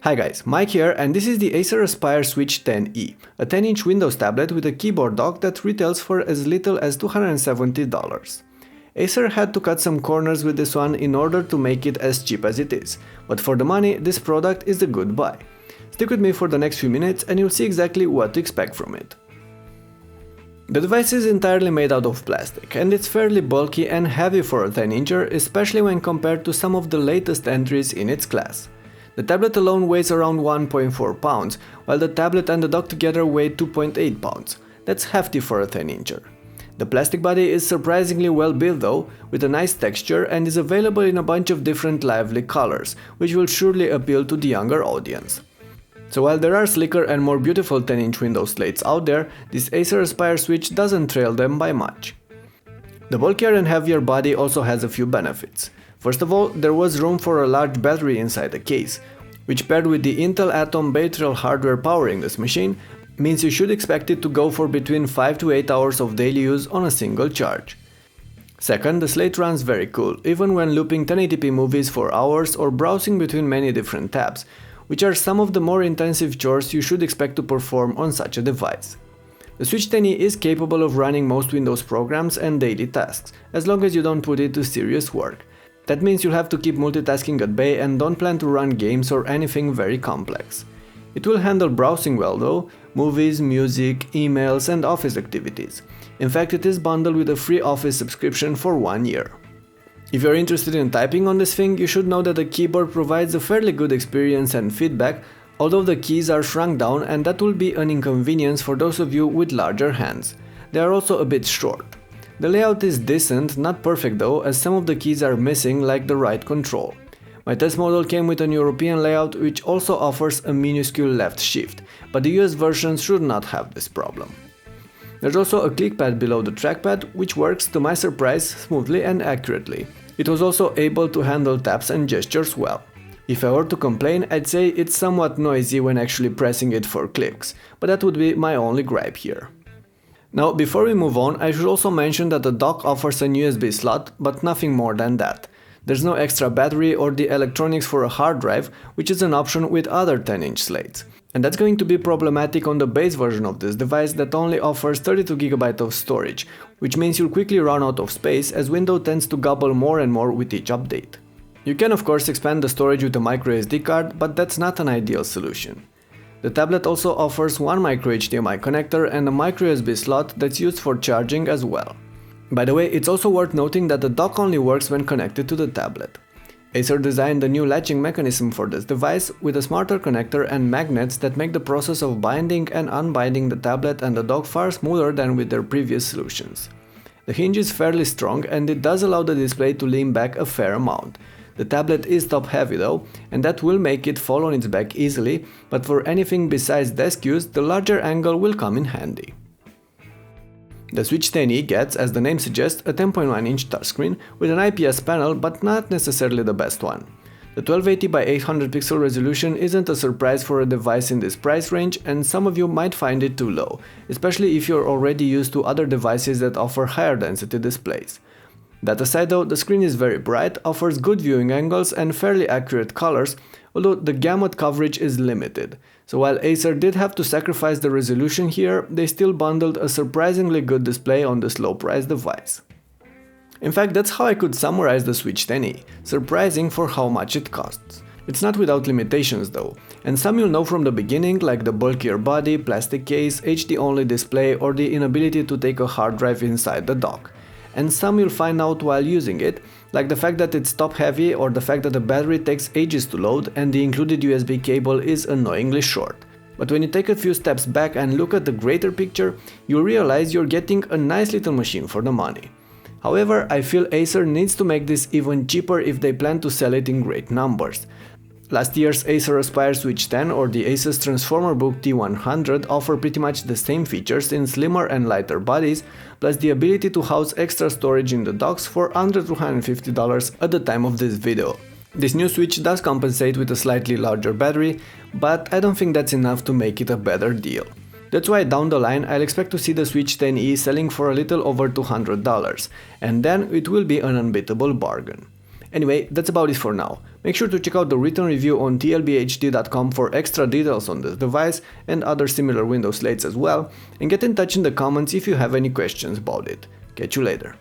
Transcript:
Hi guys, Mike here, and this is the Acer Aspire Switch 10e, a 10-inch Windows tablet with a keyboard dock that retails for as little as $270. Acer had to cut some corners with this one in order to make it as cheap as it is, but for the money, this product is a good buy. Stick with me for the next few minutes and you'll see exactly what to expect from it. The device is entirely made out of plastic, and it's fairly bulky and heavy for a 10-incher, especially when compared to some of the latest entries in its class. The tablet alone weighs around 1.4 pounds, while the tablet and the dock together weigh 2.8 pounds. That's hefty for a 10-incher. The plastic body is surprisingly well built though, with a nice texture, and is available in a bunch of different lively colors, which will surely appeal to the younger audience. So while there are slicker and more beautiful 10-inch Windows slates out there, this Acer Aspire Switch doesn't trail them by much. The bulkier and heavier body also has a few benefits. First of all, there was room for a large battery inside the case, which paired with the Intel Atom Bay Trail hardware powering this machine, means you should expect it to go for between 5 to 8 hours of daily use on a single charge. Second, the slate runs very cool, even when looping 1080p movies for hours or browsing between many different tabs, which are some of the more intensive chores you should expect to perform on such a device. The Switch 10e is capable of running most Windows programs and daily tasks, as long as you don't put it to serious work. That means you'll have to keep multitasking at bay and don't plan to run games or anything very complex. It will handle browsing well though, movies, music, emails and office activities. In fact, it is bundled with a free Office subscription for 1 year. If you're interested in typing on this thing, you should know that the keyboard provides a fairly good experience and feedback, although the keys are shrunk down, and that will be an inconvenience for those of you with larger hands. They are also a bit short. The layout is decent, not perfect though, as some of the keys are missing, like the right control. My test model came with an European layout which also offers a minuscule left shift, but the US version should not have this problem. There's also a click pad below the trackpad, which works, to my surprise, smoothly and accurately. It was also able to handle taps and gestures well. If I were to complain, I'd say it's somewhat noisy when actually pressing it for clicks, but that would be my only gripe here. Now, before we move on, I should also mention that the dock offers an USB slot, but nothing more than that. There's no extra battery or the electronics for a hard drive, which is an option with other 10-inch slates. And that's going to be problematic on the base version of this device that only offers 32GB of storage, which means you'll quickly run out of space as Windows tends to gobble more and more with each update. You can of course expand the storage with a microSD card, but that's not an ideal solution. The tablet also offers one micro-HDMI connector and a microUSB slot that's used for charging as well. By the way, it's also worth noting that the dock only works when connected to the tablet. Acer designed a new latching mechanism for this device with a smarter connector and magnets that make the process of binding and unbinding the tablet and the dock far smoother than with their previous solutions. The hinge is fairly strong and it does allow the display to lean back a fair amount. The tablet is top heavy though, and that will make it fall on its back easily, but for anything besides desk use, the larger angle will come in handy. The Switch 10e gets, as the name suggests, a 10.1-inch touchscreen with an IPS panel, but not necessarily the best one. The 1280 by 800 pixel resolution isn't a surprise for a device in this price range, and some of you might find it too low, especially if you're already used to other devices that offer higher density displays. That aside though, the screen is very bright, offers good viewing angles and fairly accurate colors, although the gamut coverage is limited. So while Acer did have to sacrifice the resolution here, they still bundled a surprisingly good display on this low-priced device. In fact, that's how I could summarize the Switch 10e, surprising for how much it costs. It's not without limitations though, and some you'll know from the beginning, like the bulkier body, plastic case, HD-only display or the inability to take a hard drive inside the dock. And some you'll find out while using it, like the fact that it's top heavy or the fact that the battery takes ages to load and the included USB cable is annoyingly short. But when you take a few steps back and look at the greater picture, you realize you're getting a nice little machine for the money. However, I feel Acer needs to make this even cheaper if they plan to sell it in great numbers. Last year's Acer Aspire Switch 10 or the Asus Transformer Book T100 offer pretty much the same features in slimmer and lighter bodies, plus the ability to house extra storage in the docks for under $250 at the time of this video. This new Switch does compensate with a slightly larger battery, but I don't think that's enough to make it a better deal. That's why down the line I'll expect to see the Switch 10e selling for a little over $200, and then it will be an unbeatable bargain. Anyway, that's about it for now. Make sure to check out the written review on tlbhd.com for extra details on this device and other similar Windows slates as well, and get in touch in the comments if you have any questions about it. Catch you later.